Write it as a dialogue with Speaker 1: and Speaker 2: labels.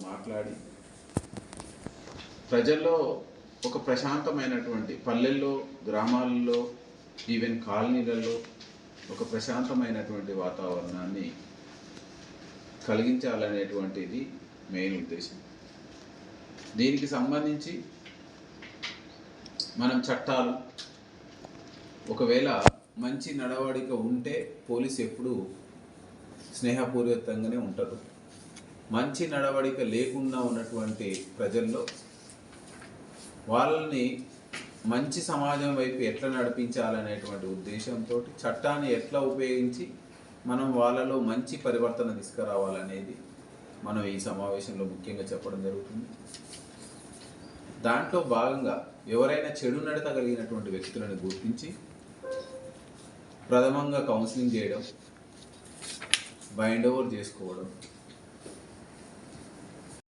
Speaker 1: మాట్లాడి ప్రజల్లో ఒక ప్రశాంతమైనటువంటి పల్లెల్లో, గ్రామాల్లో, ఈవెన్ కాలనీలలో ఒక ప్రశాంతమైనటువంటి వాతావరణాన్ని కలిగించాలనేటువంటిది మెయిన్ ఉద్దేశం. దీనికి సంబంధించి మనం చట్టాలు, ఒకవేళ మంచి నడవడిక ఉంటే పోలీసు ఎప్పుడు స్నేహపూర్వకంగానే ఉంటారు. మంచి నడవడిక లేకుండా ఉన్నటువంటి ప్రజల్లో వాళ్ళని మంచి సమాజం వైపు ఎట్లా నడిపించాలనేటువంటి ఉద్దేశంతో చట్టాన్ని ఎట్లా ఉపయోగించి మనం వాళ్ళలో మంచి పరివర్తన తీసుకురావాలనేది మనం ఈ సమావేశంలో ముఖ్యంగా చెప్పడం జరుగుతుంది. దాంట్లో భాగంగా ఎవరైనా చెడు నడత కలిగినటువంటి వ్యక్తులను గుర్తించి ప్రథమంగా కౌన్సిలింగ్ చేయడం, బైండ్ ఓవర్ చేసుకోవడం,